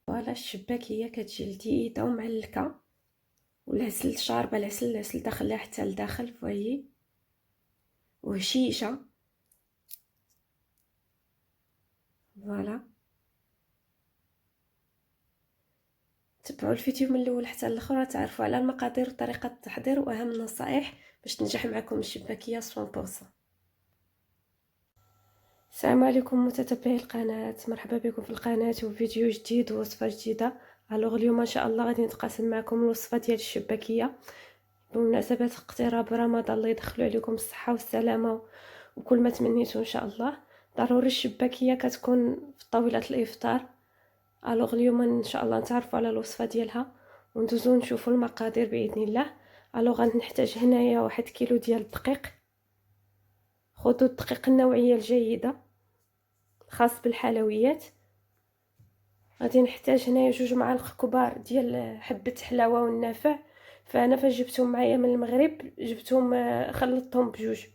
فوالا الشباكيه كتجي لذيذه ومعلكه، والعسل شاربه العسل داخلها حتى لداخل فوايي، وهشيشه. فوالا تبعوا الفيديو من الاول حتى الاخر تعرفوا على المقادير وطريقه التحضير واهم النصائح باش تنجح معكم الشباكيه 100%. السلام عليكم متتبعي القناه، مرحبا بكم في القناه وفيديو جديد ووصفه جديده. الوغ اليوم ان شاء الله غادي نتقاسم معكم الوصفه ديال الشباكيه بمناسبه اقتراب رمضان. الله يدخلوا عليكم الصحه والسلامه وكل ما تمنيتو ان شاء الله. ضروري الشباكيه كتكون في طاوله الافطار. الوغ اليوم ان شاء الله نتعرفوا على الوصفه ديالها وندوزو نشوفوا المقادير باذن الله. الوغ غنحتاج هنايا 1 كيلو ديال الدقيق. خذوا الدقيق النوعيه الجيده خاص بالحلويات. غادي نحتاج هنايا 2 معالق كبار ديال حبه حلاوه والنافع، فانا فاش جبتهم معايا من المغرب جبتهم خلطتهم بجوج.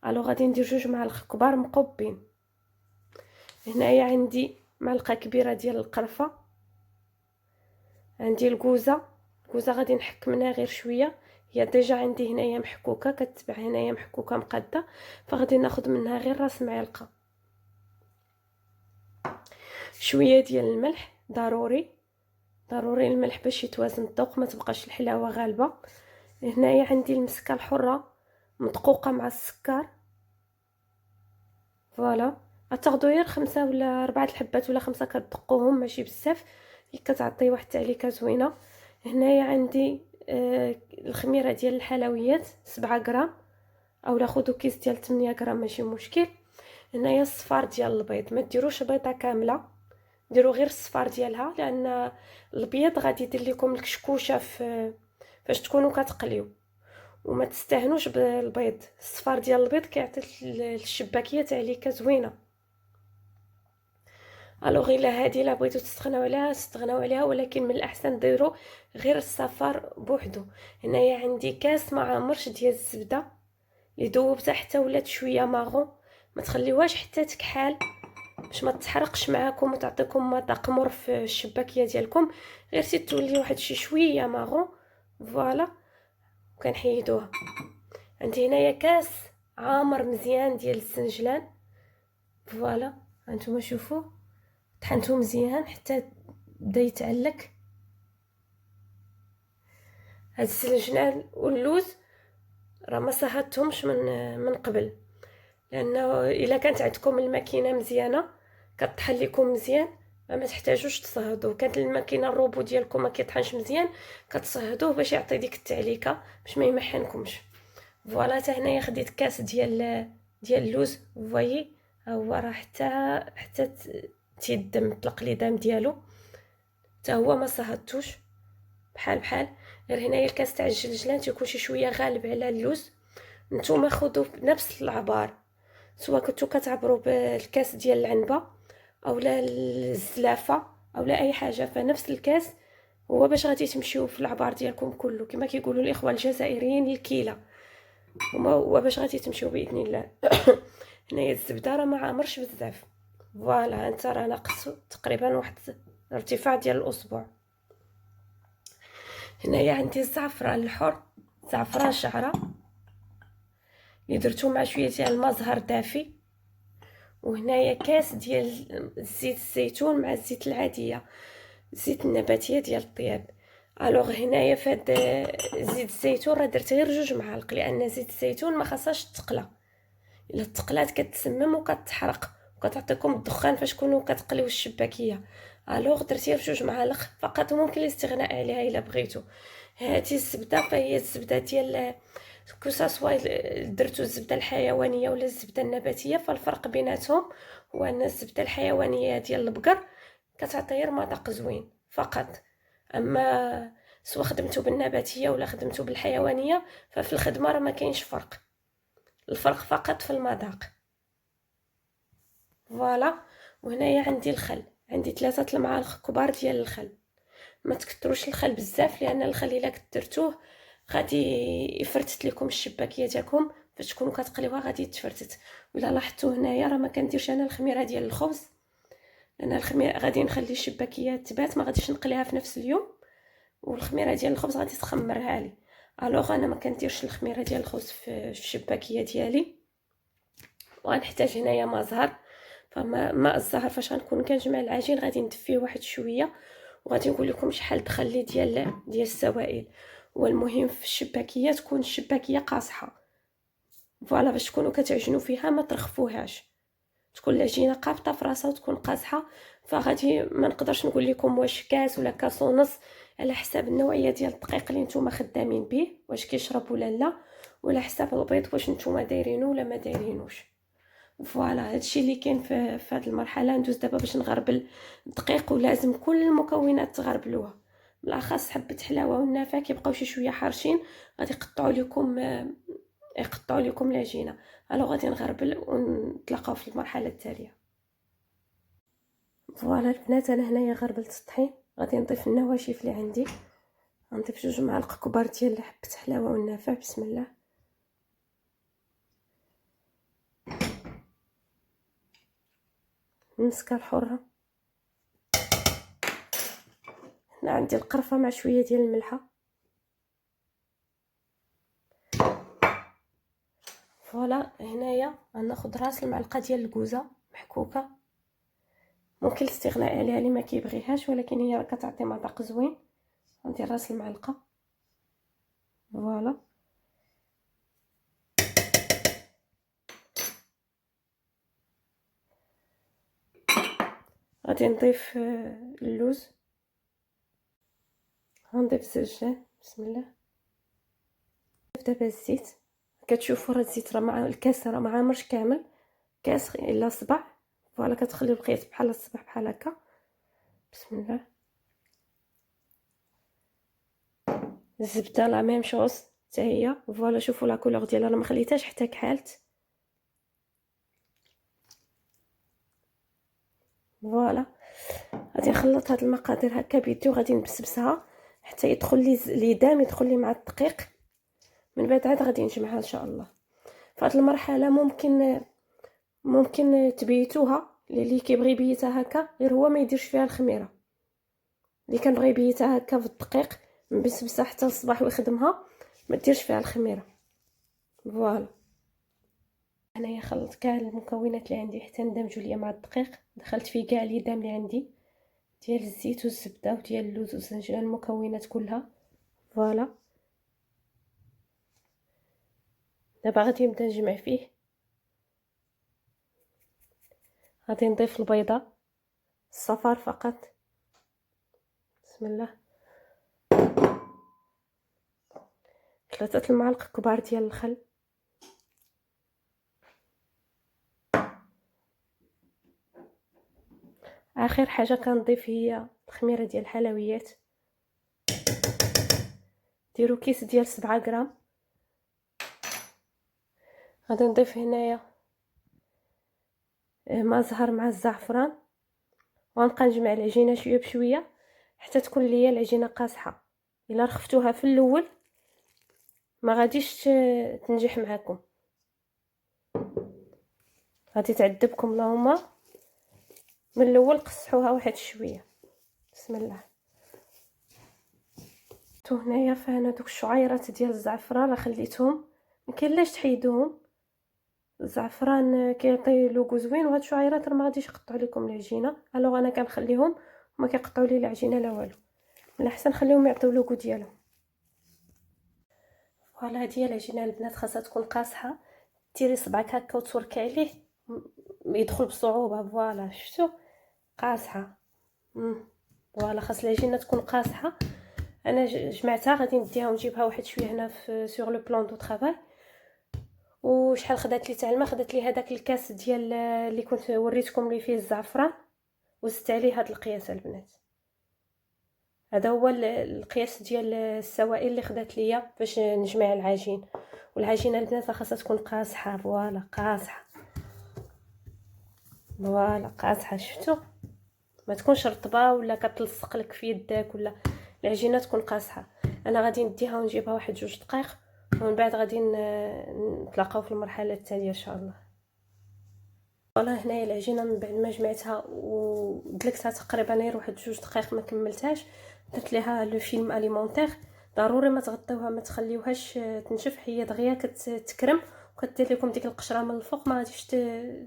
الوغ غادي ندير 2 معالق كبار مقبين. هنايا عندي معلقه كبيره ديال القرفه، عندي الكوزه غادي نحك منها غير شويه، هي ديجا عندي هنايا محكوكه، كتباع هنايا محكوكه مقاده، فغادي ناخذ منها غير راس معلقه. شويه ديال الملح، ضروري الملح باش يتوازن الذوق، ما تبقاش الحلاوه غالبه. هنايا عندي المسكه الحره مدقوقه مع السكر. فوالا غتاخدو غير 5 ولا 4 الحبات ولا 5 كتدقوهم ماشي بزاف، كتعطي واحد التعليكه زوينه. هنايا عندي الخميره ديال الحلويات 7 غرام، اولا خذوا كيس ديال 8 غرام ماشي مشكل. هنايا الصفار ديال البيض، ما ديروش بيضه كامله، ديروا غير الصفار ديالها، لان البيض غادي يدير لكم الكشكوشه فاش تكونوا كتقليو، وما تستهنوش بالبيض. الصفار ديال البيض كيعطي الشباكيه تعليكه زوينه. الوغ الا هادي لا بغيتو تستغناو عليها استغناو عليها، ولكن من الاحسن ديروا غير الصفار بوحدو. هنايا عندي كاس ما عامرش ديال الزبده اللي دوبتها حتى ولات شويه ماغون، ما تخليوهاش حتى تكحال باش ما تحرقش معاكم وتعطيكم مذاق مر في الشباكيه ديالكم، غير تولي واحد شويه ماغون. فوالا كنحيدوها. عندي هنايا كاس عامر مزيان ديال السنجلان. فوالا هانتوما شوفوا طحنته مزيان حتى بدا يتعلك. هاد السنجلان واللوز راه ما صهدتهمش من قبل، لانه الا كانت عندكم الماكينه مزيانه كطحن لكم مزيان ما تحتاجوش تصهدوه. كانت الماكينه الروبو ديالكم ما كيطحنش مزيان كتصهدوه باش يعطي ديك التعليكه باش ما يمحنكمش. فوالا حتى هنايا خديت كاس ديال اللوز. فوايي ها هو راه حتى تيدم طلق لي دام ديالو، حتى هو ما صهدتوش بحال غير هنايا الكاس تاع الجلجلان تيكون شي شويه غالب على اللوز. نتوما خذوا بنفس العبار، سواء كنتو كتعبروا بالكاس ديال العنبه اولا الزلافه اولا اي حاجه، فنفس الكاس هو باش غادي تمشيو في العبار ديالكم كله كما كيقولوا الاخوه الجزائريين الكيله، هو باش غادي تمشيو باذن الله. هنايا الزبده راه ما عامرش بزاف. فوالا انت راه ناقص تقريبا واحد الارتفاع ديال الاصبع. هنايا عندي الزعفران الحر، زعفران شعره اللي درتو مع شويه ديال الماء زهر دافي. وهنايا كاس ديال زيت الزيتون مع الزيت العاديه، زيت النباتيه ديال الطياب. الوغ هنايا فهاد زيت الزيتون راه درت غير 2 معالق، لان زيت الزيتون ما خاصهاش تقلى، الا تقلات كتسمم وكتحرق وكتعطيكم الدخان فاش تكونوا كتقليو الشباكيه. الوغ درتيها ب2 معالق فقط، ممكن الاستغناء عليها الا بغيتو. هاتي الزبده فهي الزبده ديال كوساسوا درتو الزبده الحيوانيه ولا الزبده النباتيه، فالفرق بيناتهم هو ان الزبده الحيوانيه ديال البقر كتعطي غير مذاق زوين فقط، اما سواء خدمتو بالنباتيه ولا خدمتو بالحيوانيه ففي الخدمه راه ما كاينش فرق، الفرق فقط في المذاق. فوالا وهنايا عندي الخل، عندي 3 المعالق كبار ديال الخل. ما تكثروش الخل بزاف لان الخل الا كثرتوه غادي يفرتت لكم الشباكيه ديالكم فاش تكونوا كتقليوها غادي تفرتت. ولا لاحظتوا هنايا راه ما كنديرش انا الخميره ديال الخبز، لان الخميره غادي نخلي الشباكيه تبات، ما غاديش نقليها في نفس اليوم، والخميره ديال الخبز غادي تخمرها لي. الوغ انا ما كنديرش الخميره ديال الخبز في الشباكيه ديالي. وغنحتاج هنايا ماء زهر. فماء الزهر فاش غنكون كنجمع العجين غادي ندفيه واحد شويه، وغادي نقول لكم شحال دخل لي ديال السوائل. والمهم في الشباكيه تكون الشباكيه قاصحه، فوالا، باش تكونوا كتعجنوا فيها ما ترخفوهاش، تكون العجينه قابطه في راسها وتكون قاصحه. فغادي ما نقدرش نقول لكم واش كاس ولا كاس ونص، على حساب النوعيه ديال الدقيق اللي نتوما خدامين به، واش كيشرب ولا لا، ولا حساب البيض واش نتوما دايرينو ولا ما دايرينوش. فوالا هادشي اللي كاين في هذه المرحله. ندوز دابا باش نغربل الدقيق، ولازم كل المكونات تغربلوها، بالاخص حبه حلاوه والنافع كيبقاو شي شويه حارشين، غادي يقطعوا لكم العجينه. الو غادي نغربل ونتلاقاو في المرحله التاليه. فوالا البنات، انا هنايا غربلت الطحين، غادي نضيف النواشف اللي عندي. غنضيف 2 معالق كبار ديال حبه حلاوه والنافع. بسم الله. المسكه الحره، هنا عندي القرفه مع شويه ديال الملحه. فوالا هنايا غناخذ راس المعلقه ديال الكوزه محكوكه، ممكن الاستغناء عليها اللي ما كيبغيهاش، ولكن هي كتعطي مذاق زوين. غندير راس المعلقه. فوالا غادي نضيف اللوز، غنضيف الزجاج. بسم الله. دابا الزيت، كتشوفوا راه الزيت راه مع الكاس راه ما عامرش كامل، كاس الا صبع. فوالا كتخليو القياس بحال الصبع بحال هكا. بسم الله. الزبده لا ميم شوز حتى هي. فوالا شوفوا لا كولور ديالها راه ما خليتهاش حتى كحالت. فوالا غادي نخلط هاد المقادير هكا بيدي، وغادي نبسبسها حتى يدخل لي ليدام، يدخل لي مع الدقيق. من بعد عاد غادي نجمعها ان شاء الله. في هاد المرحله ممكن تبيتوها، اللي كيبغي يبيتها هكا غير هو ما يديرش فيها الخميره. اللي كنبغي يبيتها هكا في الدقيق مبسبسه حتى الصباح ويخدمها، ما ديرش فيها الخميره. فوالا انايا خلطت كاع المكونات اللي عندي حتى اندمجوا ليا مع الدقيق. دخلت فيه كاع ليدام اللي عندي ديال الزيت والزبده وديال اللوز والزنجان، المكونات كلها. فوالا دابا غادي نبدا نجمع فيه. غادي نضيف البيضه الصفار فقط. بسم الله. 3 المعالق كبار ديال الخل. اخر حاجه كنضيف هي الخميره ديال الحلويات. ديروا كيس ديال 7 غرام. غادي نضيف هنايا ماء زهر مع الزعفران، وغنبقى نجمع العجينه شويه بشويه حتى تكون ليا العجينه قاصحه. الا رخفتوها في الاول ما غاديش تنجح معكم، غادي تعذبكم. اللهم من الاول قصحوها واحد شويه. بسم الله. تو هنايا فانا دوك الشعيرات ديال الزعفران راه خليتهم، ما كاين لاش تحيدوهم. الزعفران كيعطي لوغو زوين، وهاد الشعيرات راه ما غاديش يقطعوا لكم العجينه. الوغ انا كنخليهم وما كيقطعوا لي العجينه لا والو، من الاحسن نخليهم يعطيو لوغو ديالهم. فوالا هادي العجينه البنات خاصها تكون قاصحه. ديري صبعك هكا وتوركي عليه يدخل بصعوبه. فوالا شفتوا قاصحه. فوالا خاص العجينه تكون قاصحه. انا جمعتها، غادي نديها ونجيبها واحد شويه هنا في سور لو بلان دو طرافاي. وشحال خدات لي تاع الماء؟ خدات لي هذاك الكاس ديال اللي كنت وريتكم لي فيه الزعفران، وزدت عليه هاد القياس البنات. هذا هو القياس ديال السوائل اللي خدات ليا باش نجمع العجين. والعجينه البنات خاصها تكون قاصحه. فوالا قاصحه. فوالا قاصحه. شفتوا ما تكونش رطبه ولا كتلصق لك في يدك، ولا العجينه تكون قاصحه. انا غادي نديها ونجيبها واحد 2 دقائق، ومن بعد غادي نتلاقاو في المرحله التاليه ان شاء الله. فوالا هنايا العجينه من بعد ما جمعتها ودلكتها تقريبا غير واحد 2 دقائق ما كملتهاش، درت ليها لو فيلم اليمونتير. ضروري ما تغطيوها، ما تخليوهاش تنشف، هي دغيا كتكرم وكدير لكم ديك القشره من الفوق، ما غاديش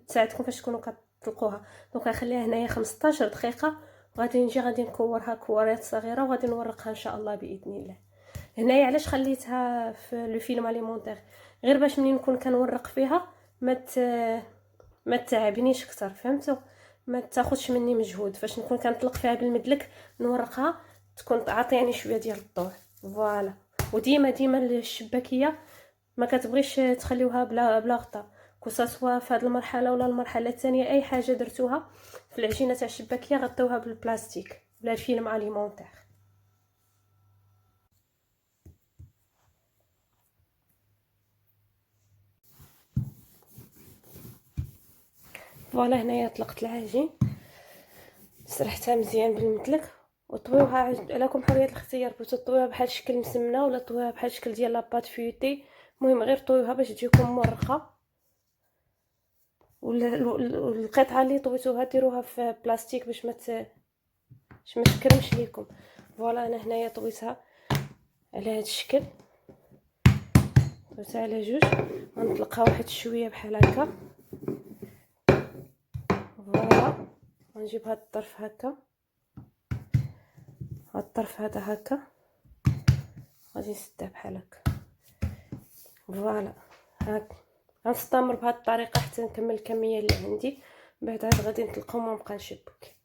تساعدكم فاش تكونوا كتطلقوها. دونك غنخليها هنايا 15 دقيقه، وغادي نجي غادي نكورها كورات صغيره وغادي نورقها ان شاء الله باذن الله. هنايا علاش خليتها في لو فيلم اليمونتير؟ غير باش منين نكون كنورق فيها ما تعبنيش اكثر، فهمتوا؟ ما تاخذش مني مجهود فاش نكون كنطلق فيها بالمدلك نورقها، تكون عطياني شويه ديال الضوء. فوالا. وديما الشباكيه ما كتبغيش تخليوها بلا غطاء، كوساسوا في هذه المرحله ولا المرحله الثانيه، اي حاجه درتوها في العجينه تاع الشباكيه غطيوها بالبلاستيك ولا الفيلم اليمونتير. فوالا هنايا طلقت العجين، سرحتها مزيان بالمدلك وطويوها لكم حريه الاختيار، بغيتو طويوها بحال شكل مسمنه ولا طويوها بحال شكل ديال لاباط فيوتي، المهم غير طويوها باش تجيكم مورقه. والقطعه اللي طويتوها ديروها في بلاستيك باش ما تكرمش ليكم. فوالا انا هنايا طويتها على هذا الشكل، طويتها على جوج، غنطلقها واحد شويه بحال هكا. فوالا غنجيب هاد الطرف هكا، هاد الطرف هذا هكا، غادي نسدها بحال هكا. فوالا هاك غنستمر بهاد الطريقه حتى نكمل الكميه اللي عندي، بعد عاد غادي نطلقهم ونبقى نشبك.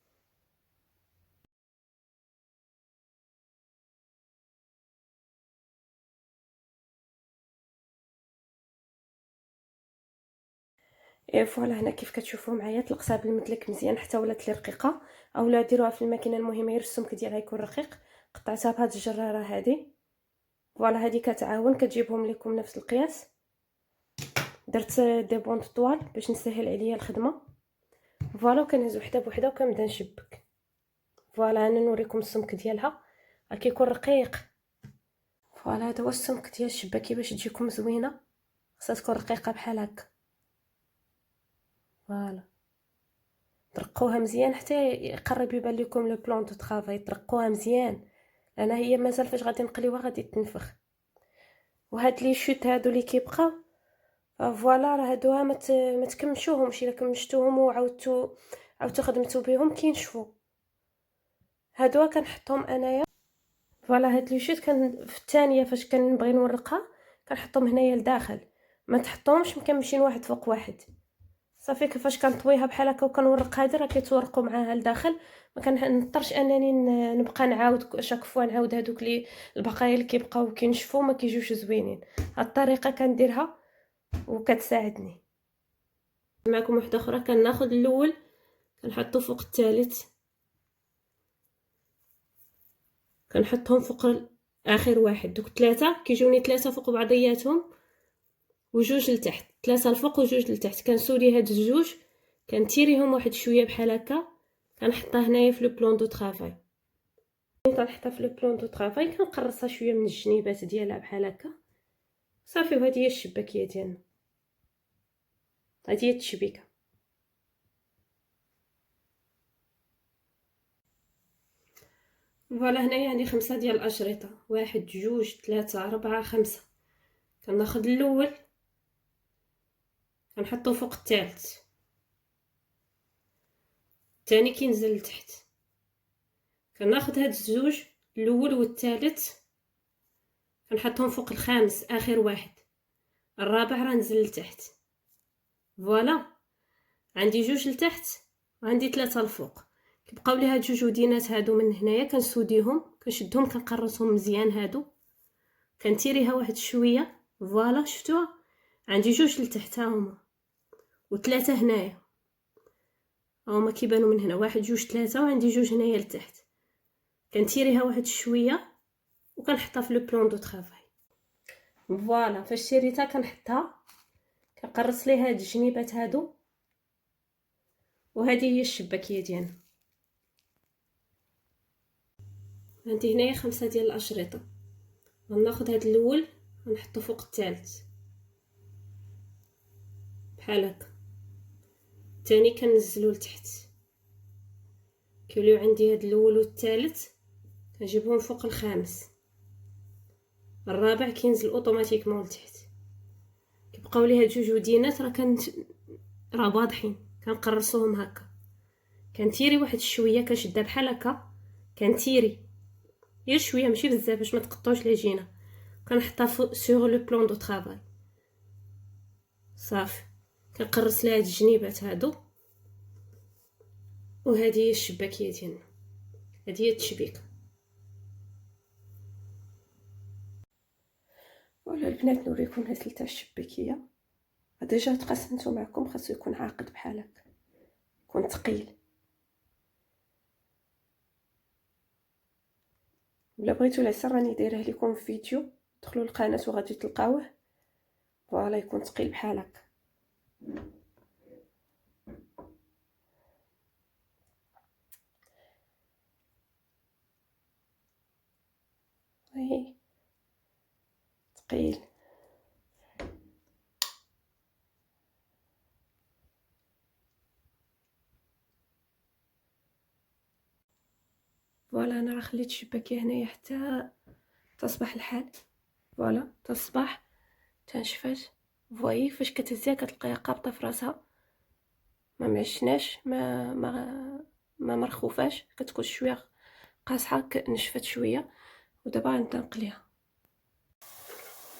اي فوالا هنا كيف كتشوفوا معايا طلقتها بالمدلك مزيان حتى ولات لي رقيقه، اولا ديروها في الماكينه، المهم غير السمك ديالها يكون رقيق. قطعتها بهاد الجراره هذه، فوالا هذه كتعاون كتجيبهم لكم نفس القياس. درت دي بونط طوال باش نسهل عليا الخدمه. فوالا وكنهز وحده بوحده وكنبدا نشبك. فوالا انا نوريكم السمك ديالها كيكون رقيق. فوالا هذا هو السمك ديال الشباكي باش تجيكم زوينه، خصها تكون رقيقه بحال هكا. فوالا ترقوها مزيان حتى يقرب يبان لكم لو بلون دو طرافاي، ترقوها مزيان لان هي مازال فاش غادي نقليوها غادي تنفخ. وهاد لي شوت هادو اللي كيبقاو فوالا راه هادوها ما تكمشوهمش، الا كمشتوهم وعاودتو خدمتو بهم كينشفوا. هادوها كنحطهم انايا. فوالا هاد لي شوت كان في الثانيه فاش كنبغي نورقها كنحطهم هنايا لداخل، ما تحطوهمش مكمشين واحد فوق واحد. صافي كيفاش كنطويها بحال هكا وكنورق هادي راه كيتورقوا معاها لداخل، ما كنضطرش انني نبقى نعاود شاك فوا نعاود هادوك لي البقايا اللي كيبقاو كينشفوا ما كيجوش زوينين. هاد الطريقه كنديرها وكتساعدني. معكم وحده اخرى كناخذ الاول كنحطو فوق الثالث، كنحطهم فوق اخر واحد. دوك ثلاثه كيجوني ثلاثه فوق بعضياتهم وجوج لتحت، ثلاثه الفوق وجوج لتحت. كنسولي هاد الجوج كنتيريهم واحد شويه بحال هكا، كنحطها هنايا في لو بلون دو طرافاي. كنحطها في لو بلون دو طرافاي كنقرصها شويه من الجنيبات ديالها بحال هكا. صافي وهذه هي الشباكيه ديالنا، هذه هي التشبيكه. فوالا هنايا عندي 5 ديال الاشرطه، 1 2 3 4 5. كناخذ الاول كنحطو فوق الثالث، الثاني كينزل لتحت. كناخذ هاد الزوج الاول والثالث كنحطهم فوق الخامس اخر واحد، الرابع راه نزل لتحت. فوالا عندي جوج لتحت وعندي 3 الفوق. كيبقاو لي هاد جوج ودينات هادو من هنايا كنسوديهم كنشدهم كنقرصهم مزيان. هادو كنتيريها واحد شويه. فوالا شفتوها عندي جوج لتحت ها هما وثلاثه هنايا، هما كيبانوا من هنا 1 2 3 وعندي جوج هنايا لتحت. كنتيريها واحد شويه وكنحطها في لو بلون دو طرافاي. فوالا فاش تيريتها كنحطها كنقرص ليها هاد الجنيبات هادو، وهذه هي الشباكيه ديالنا. عندي هنايا 5 ديال الاشرطه، غناخذ هاد الاول ونحطو فوق الثالث بحال هكا. الثاني كنزلو لتحت. كيوليو عندي هاد الاول والثالث كنجيبهم فوق الخامس، الرابع كينزل اوتوماتيكمون لتحت. كيبقاو لي هاد جوج ودينات راه واضحين، كنقرصوهم هكا، كنتيري واحد شويه، كنشدها بحال هكا، كنتيري غير شويه ماشي بزاف باش ما تقطعوش العجينه، كنحطها سور لو بلون دو طرافاي صافي. كنقرص لها هاد الجنيبات هادو، وهذه هي الشباكيه ديالنا، هذه هي التشبيكه. ولا البنات نوريكم هاد تاع الشباكيه. ديجا تقسمتو معكم، خاصو يكون عاقد بحال هكا، يكون ثقيل. ولا بغيتو العسل راني دايره لكم في فيديو، دخلوا القناه وغادي تلقاوه. فوالا يكون ثقيل بحال هكا. هاي ثقيل. فوالا انا راه خليت الشباكيه هنايا حتى تصبح الحال. فوالا تصبح تنشفات. فوايي فاش كتهزيها كتلقاها قابطه في راسها، ما معشناش، ما مرخوفاش، كتكون شويه قاصحه، نشفت شويه. ودابا غنبدا نقليها.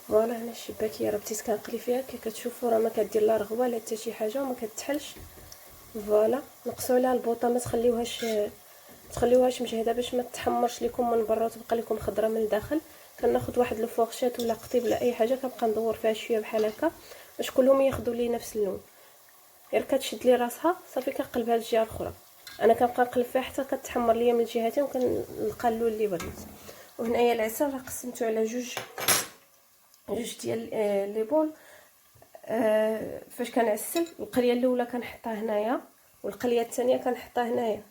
فوالا هنا الشباكيه راه بديت كنقلي فيها، كي كتشوفوا راه ما كدير لا رغوه لا حتى شي حاجه وما كتحلش. فوالا نقصوا عليها البوطه، ما تخليوهاش مجهده باش ما تحمرش لكم من برا وتبقى لكم خضره من الداخل. كناخذ واحد الفورشات ولا قطيب ولا اي حاجه، كنبقى ندور فيها شويه بحال هكا باش كلهم ياخذوا لي نفس اللون. غير كتشد لي راسها صافي كنقلبها للجهه الاخرى. انا كنبقى نقلب فيها حتى كتحمر ليا من الجهتين وكنلقى اللون اللي بغيت. وهنايا العسل راه قسمته على جوج ديال لي بول. فاش كنعسل القليه الاولى كنحطها هنايا، والقليه الثانيه كنحطها هنايا،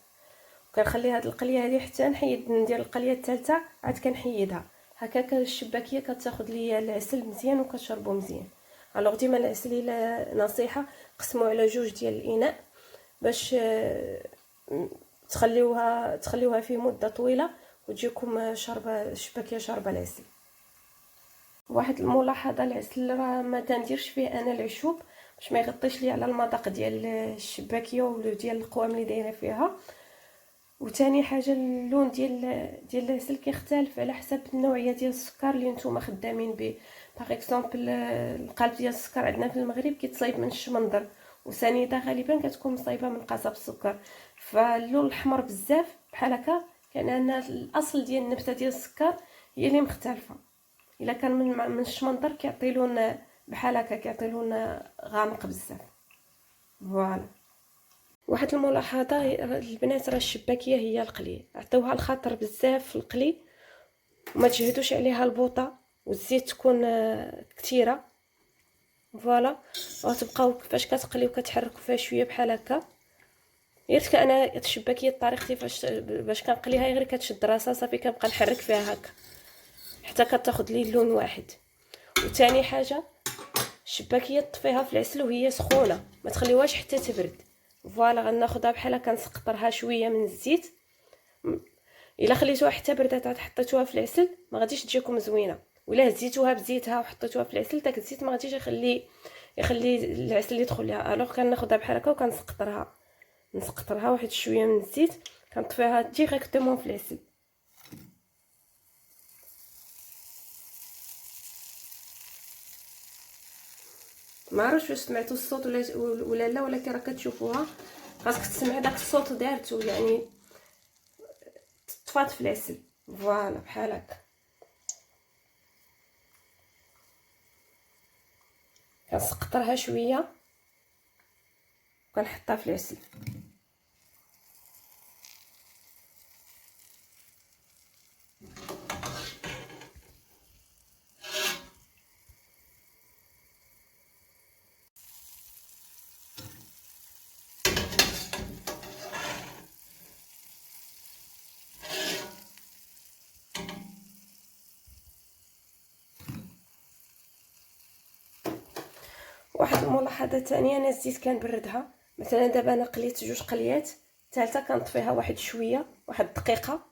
وكنخلي هاد القليه هذه حتى نحيد ندير القليه الثالثه عاد كنحيدها. هكاك الشباكيه كتاخذ ليا العسل مزيان وكتشربو مزيان. الوغ ديما العسل الى نصيحه قسموا على جوج ديال الاناء باش تخليوها فيه مده طويله وتجيكم شاربه الشباكيه شاربه العسل. واحد الملاحظه، العسل راه ما تنديرش فيه انا العشوب باش ما يغطيش لي على المذاق ديال الشباكيه ولا ديال القوام اللي دايره فيها. وثاني حاجه اللون ديال العسل كيختلف على حسب النوعيه ديال السكر اللي نتوما خدامين به. باغ اكزومبل القالب ديال السكر عندنا في المغرب كيتصايب من الشمندر، وسنيده غالبا كتكون مصايبه من قصب السكر. فاللون الاحمر بزاف بحال هكا كان ان الاصل ديال النبته ديال السكر هي اللي مختلفه. الا كان من الشمندر كيعطي لون بحال هكا، كيعطي لون غامق بزاف. فوالا واحد الملاحظه البنات، راه الشباكيه هي القلي، عطيوها الخاطر بزاف في القلي وما تجهدوش عليها البوطه والزيت تكون كثيره. فوالا وتبقاو فاش كتقلي وكتحركوا فيها شويه بحال هكا. غير انا الشباكيه طريقتي باش كنقليها غير كتشد راسها صافي، كنبقى نحرك فيها هكا حتى كتاخذ لي لون واحد. وثاني حاجه الشباكيه طفيها في العسل وهي سخونه، ما تخليوهاش حتى تبرد. فوالا غناخذها بحال هكا نسقطرها شويه من الزيت. الا خليتوها حتى بردات عاد حطيتوها في العسل ما غاديش تجيكم زوينه، ولا هزيتوها بزيتها وحطيتوها في العسل داك الزيت ما غاديش يخلي العسل يدخل ليها. الوغ كناخذها بحال هكا نسقطرها واحد شويه من الزيت، كنطفيها ديريكتومون في العسل. ما عرفتش واش سمعتوا الصوت ولا لا، ولكن راه كتشوفوها خاصك تسمع داك الصوت دارتو، يعني طفات في العسل. فوالا بحال هكا كنسقطرها شويه وكنحطها في العسل. واحد الملاحظه ثانيه، انا الزيت كنبردها مثلا دابا انا قليت 2 قليات، الثالثه كنطفيها واحد شويه، واحد الدقيقه،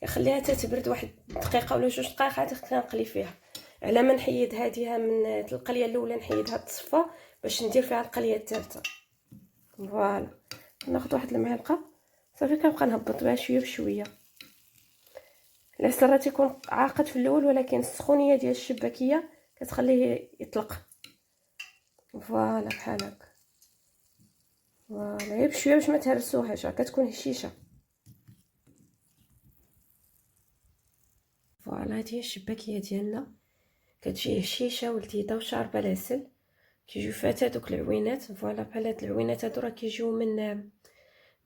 كنخليها تتبرد واحد دقيقه ولا 2 دقائق عاد كنقلي فيها، على ما نحيد هاديها من القليه الاولى نحيدها تصفى باش ندير فيها القليه الثالثه. فوالا ناخذ واحد المعلقه صافي، كنبقى نهبط بها شويه بشويه. العسل راه تيكون عاقد في الاول، ولكن السخونيه ديال الشباكيه كتخليه يطلق. فوالا بحال هكا، فوالا غير بشويه باش ما تهرسوهاش، راه كتكون هشيشه. فوالا هادي هي الشباكيه ديالنا، كتجي هشيشه ولذيذه وشاربه العسل، كيجيو فاتها دوك العوينات. فوالا بحال هاد العوينات هادو راه كيجيو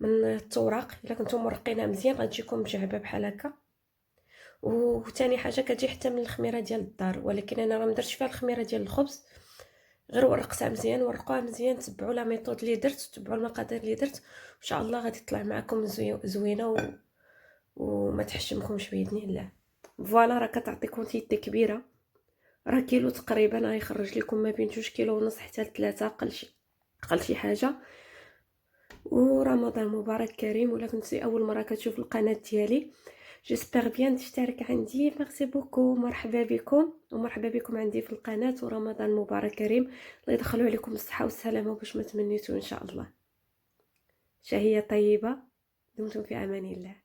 من التوراق، الا كنتو مرقينها مزيان غتجيكم مجعبه بحال هكا. وثاني حاجه كتجي حتى من الخميره ديال الدار، ولكن انا راه ما درتش فيها الخميره ديال الخبز، غير ورقتها مزيان. ورقوها مزيان، تبعوا لا ميثود اللي درت، تبعوا المقادير اللي درت، ان شاء الله غادي تطلع معكم زوينه وما تحشمكمش باذن الله. فوالا راه كتعطي كونتيتي كبيره، راه كيلو تقريبا، غيخرج لكم ما بين 2 كيلو ونص حتى ل3 قل شي حاجه. ورمضان مبارك كريم. ولا كنتي اول مره كتشوف القناه ديالي، جيسبر بيان تشترك عندي. ميرسي بوكو، مرحبا بكم ومرحبا بكم عندي في القناه، ورمضان مبارك كريم. الله يدخلوا عليكم الصحه والسلامه باش ما تمنيتو ان شاء الله. شهيه طيبه، دمتم في امان الله.